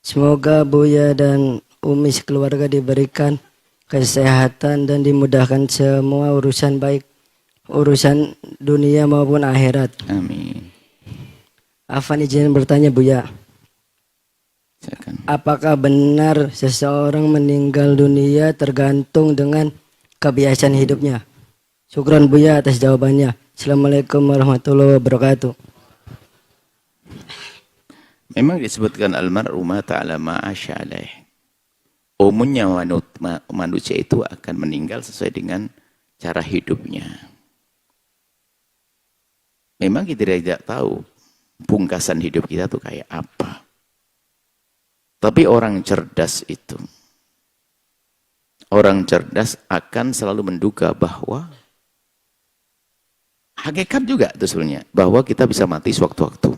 Semoga Buya dan Umi sekeluarga diberikan kesehatan dan dimudahkan semua urusan baik, urusan dunia maupun akhirat. Amin. Afan izin bertanya Buya, Silakan. apakah benar seseorang meninggal dunia tergantung dengan kebiasaan hidupnya? Syukran Buya atas jawabannya. Assalamualaikum warahmatullahi wabarakatuh. Memang disebutkan almarhumah ta'ala ma'asya alaih. Umumnya manusia itu akan meninggal sesuai dengan cara hidupnya. Memang kita tidak tahu pungkasan hidup kita tuh kayak apa. Tapi orang cerdas itu, orang cerdas akan selalu menduga bahwa hakikat juga itu sebenarnya, bahwa kita bisa mati sewaktu-waktu.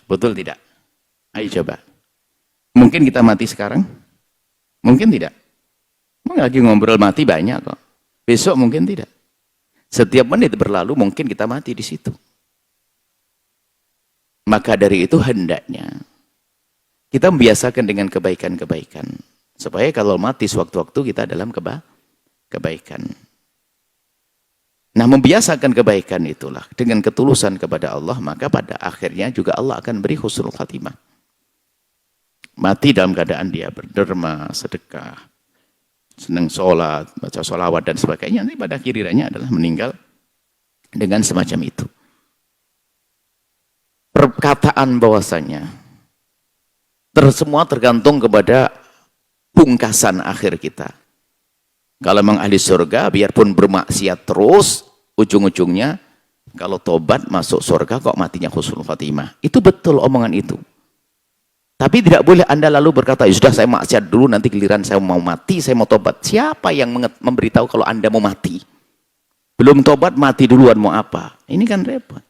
Betul tidak? Ayo coba. Mungkin kita mati sekarang? Mungkin tidak. Lagi ngobrol mati banyak kok. Besok mungkin tidak. Setiap menit berlalu mungkin kita mati di situ. Maka dari itu hendaknya kita membiasakan dengan kebaikan-kebaikan. Supaya kalau mati sewaktu-waktu kita dalam kebaikan. Nah, membiasakan kebaikan itulah dengan ketulusan kepada Allah, maka pada akhirnya juga Allah akan beri husnul khatimah. Mati dalam keadaan dia berderma, sedekah, senang sholat, baca sholawat dan sebagainya, nanti pada akhirnya adalah meninggal dengan semacam itu. Perkataan bahwasanya semua tergantung kepada pungkasan akhir kita. Kalau memang ahli surga, biarpun bermaksiat terus, ujung-ujungnya, kalau tobat masuk surga, kok matinya husnul khatimah. Itu betul omongan itu. Tapi tidak boleh Anda lalu berkata, ya sudah saya maksiat dulu, nanti giliran saya mau mati, saya mau tobat. Siapa yang memberitahu kalau Anda mau mati? Belum tobat, mati duluan, mau apa? Ini kan repot.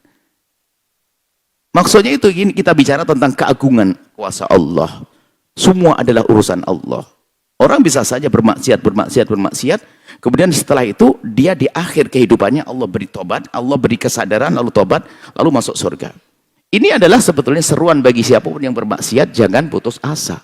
Maksudnya itu, kita bicara tentang keagungan kuasa Allah. Semua adalah urusan Allah. Orang bisa saja bermaksiat, kemudian setelah itu dia di akhir kehidupannya Allah beri tobat, Allah beri kesadaran, lalu tobat, lalu masuk surga. Ini adalah sebetulnya seruan bagi siapapun yang bermaksiat, jangan putus asa.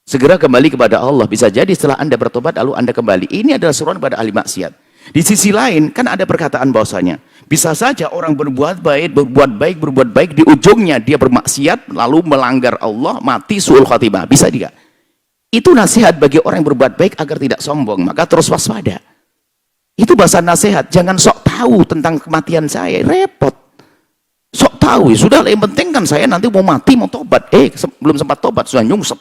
Segera kembali kepada Allah. Bisa jadi setelah Anda bertobat, lalu Anda kembali. Ini adalah seruan pada ahli maksiat. Di sisi lain, kan ada perkataan bahwasanya bisa saja orang berbuat baik, di ujungnya dia bermaksiat, lalu melanggar Allah, mati su'ul khatimah. Bisa juga. Itu nasihat bagi orang yang berbuat baik agar tidak sombong, maka terus waspada. Itu bahasa nasihat, jangan sok tahu tentang kematian saya, repot. Sok tahu, ya sudah, yang penting kan saya nanti mau mati, mau tobat. Belum sempat tobat, sudah nyungsep.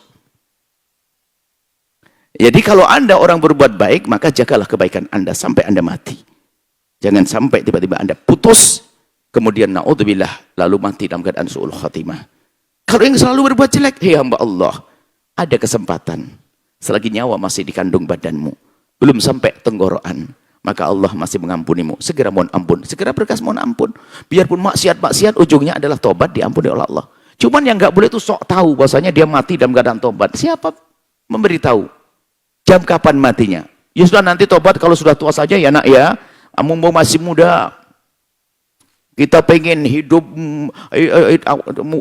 Jadi kalau Anda orang berbuat baik, maka jagalah kebaikan Anda sampai Anda mati. Jangan sampai tiba-tiba Anda putus, kemudian na'udzubillah, lalu mati dalam keadaan su'ul khatimah. Kalau yang selalu berbuat jelek, hei hamba Allah, ada kesempatan, selagi nyawa masih di kandung badanmu, belum sampai tenggorokan, maka Allah masih mengampunimu. Segera mohon ampun, segera berkas mohon ampun. Biarpun maksiat, ujungnya adalah tobat, diampuni oleh Allah. Cuman yang nggak boleh itu sok tahu bahwasanya dia mati dalam keadaan tobat. Siapa memberitahu jam kapan matinya? Ya sudah, nanti tobat kalau sudah tua saja ya nak ya, mumpung masih muda. Kita pengen hidup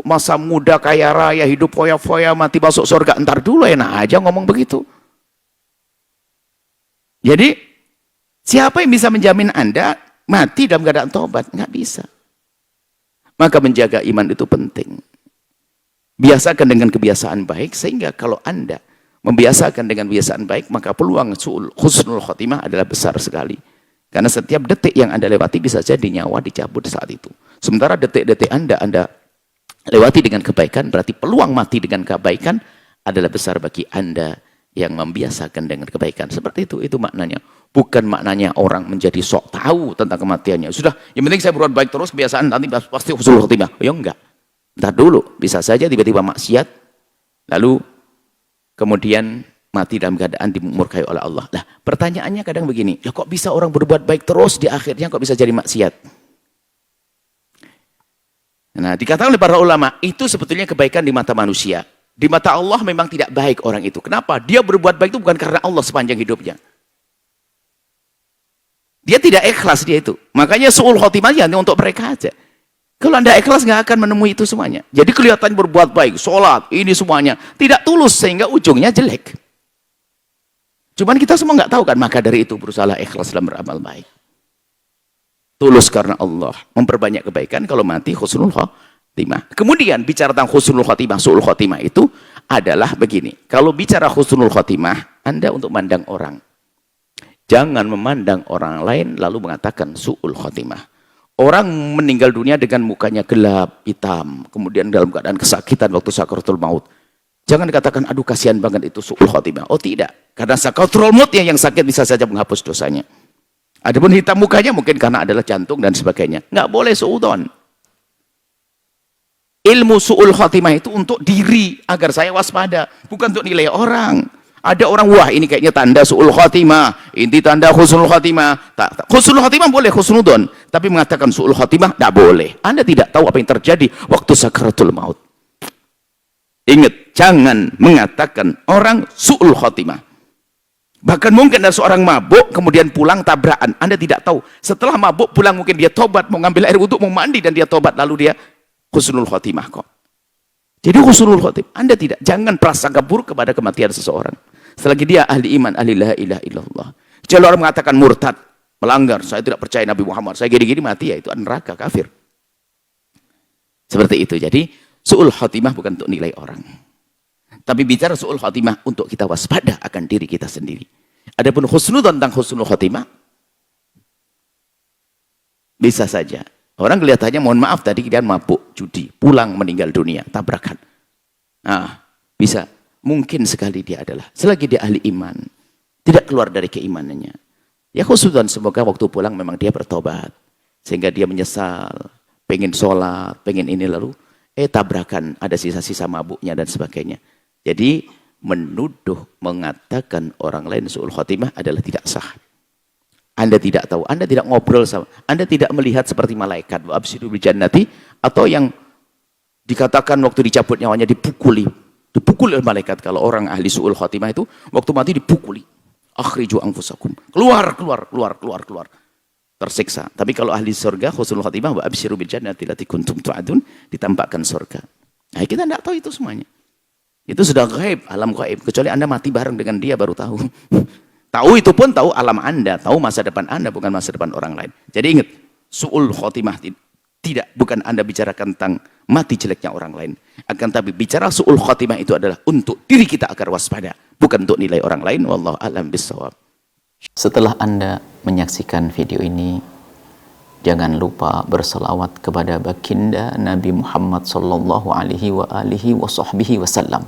masa muda kaya raya, hidup foya-foya, mati masuk surga. Entar dulu enak aja ngomong begitu. Jadi, siapa yang bisa menjamin Anda mati dalam keadaan tobat? Nggak bisa. Maka menjaga iman itu penting. Biasakan dengan kebiasaan baik, sehingga kalau Anda membiasakan dengan kebiasaan baik, maka peluang husnul khotimah adalah besar sekali. Karena setiap detik yang Anda lewati bisa jadi nyawa dicabut saat itu. Sementara detik-detik Anda lewati dengan kebaikan, berarti peluang mati dengan kebaikan adalah besar bagi Anda yang membiasakan dengan kebaikan. Seperti itu maknanya. Bukan maknanya orang menjadi sok tahu tentang kematiannya. Sudah, yang penting saya berbuat baik terus, kebiasaan nanti pasti husnul khotimah. Ya enggak. Entar dulu, bisa saja tiba-tiba maksiat, lalu kemudian mati dalam keadaan dimurkai oleh Allah. Nah, pertanyaannya kadang begini, ya kok bisa orang berbuat baik terus, di akhirnya kok bisa jadi maksiat? Nah, dikatakan oleh para ulama, itu sebetulnya kebaikan di mata manusia. Di mata Allah memang tidak baik orang itu. Kenapa? Dia berbuat baik itu bukan karena Allah sepanjang hidupnya. Dia tidak ikhlas dia itu. Makanya su'ul khotimah hanya untuk mereka aja. Kalau Anda ikhlas nggak akan menemui itu semuanya. Jadi kelihatan berbuat baik, sholat, ini semuanya. Tidak tulus sehingga ujungnya jelek. Cuman kita semua nggak tahu kan, maka dari itu berusaha ikhlas dalam beramal baik. Tulus karena Allah. Memperbanyak kebaikan, kalau mati husnul khotimah. Kemudian bicara tentang husnul khotimah, su'ul khotimah itu adalah begini. Kalau bicara husnul khotimah, Anda untuk memandang orang. Jangan memandang orang lain lalu mengatakan su'ul khotimah. Orang meninggal dunia dengan mukanya gelap, hitam, kemudian dalam keadaan kesakitan waktu sakaratul maut. Jangan dikatakan, aduh kasihan banget itu su'ul khotimah. Oh tidak, karena sakaratul maut yang sakit bisa saja menghapus dosanya. Adapun hitam mukanya mungkin karena adalah jantung dan sebagainya. Nggak boleh su'udon. Ilmu su'ul khotimah itu untuk diri, agar saya waspada, bukan untuk nilai orang. Ada orang, wah ini kayaknya tanda su'ul khotimah, ini tanda husnul khotimah. Husnul khotimah boleh, husnudon. Tapi mengatakan su'ul khotimah, tidak boleh. Anda tidak tahu apa yang terjadi waktu sakaratul maut. Ingat, jangan mengatakan orang su'ul khotimah. Bahkan mungkin ada seorang mabuk, kemudian pulang tabrakan. Anda tidak tahu. Setelah mabuk pulang, mungkin dia tobat, mau ngambil air wudhu, mau mandi, dan dia tobat. Lalu dia husnul khotimah kok. Jadi husnul khotimah. Anda tidak, jangan prasangka buruk kepada kematian seseorang. Selagi dia ahli iman, ahli la ilaha illallah. Kalau orang mengatakan murtad, melanggar, saya tidak percaya Nabi Muhammad, saya gini-gini mati, ya itu neraka, kafir. Seperti itu. Jadi su'ul khotimah bukan untuk nilai orang. Tapi bicara su'ul khotimah untuk kita waspada akan diri kita sendiri. Adapun husnudzon tentang husnul khotimah, bisa saja. Orang kelihatannya, mohon maaf, tadi dia mabuk, judi, pulang meninggal dunia, tabrakan. Nah, bisa. Mungkin sekali dia adalah, selagi dia ahli iman, tidak keluar dari keimanannya. Ya khususan semoga waktu pulang memang dia bertobat. Sehingga dia menyesal, pengen sholat, pengen ini lalu, tabrakan, ada sisa-sisa mabuknya dan sebagainya. Jadi menuduh, mengatakan orang lain su'ul khotimah adalah tidak sah. Anda tidak tahu, Anda tidak ngobrol sama, Anda tidak melihat seperti malaikat, wa absyiru bil jannati, atau yang dikatakan waktu dicabut nyawanya dipukuli oleh malaikat. Kalau orang ahli su'ul khotimah itu waktu mati dipukuli, akhriju anfusakum, keluar, tersiksa. Tapi kalau ahli surga husnul khotimah, wa absyiru bil jannati allati kuntum tu'adun, ditampakkan surga. Nah, kita tidak tahu itu semuanya. Itu sudah gaib, alam gaib. Kecuali Anda mati bareng dengan dia baru tahu. Tahu itu pun tahu alam Anda, tahu masa depan Anda, bukan masa depan orang lain. Jadi ingat, su'ul khotimah tidak, bukan Anda bicarakan tentang mati jeleknya orang lain. Akan tapi bicara su'ul khotimah itu adalah untuk diri kita agar waspada, bukan untuk nilai orang lain. Wallahu a'lam bishawab. Setelah Anda menyaksikan video ini, jangan lupa berselawat kepada baginda Nabi Muhammad sallallahu alaihi wa alihi wa sahbihi wasallam.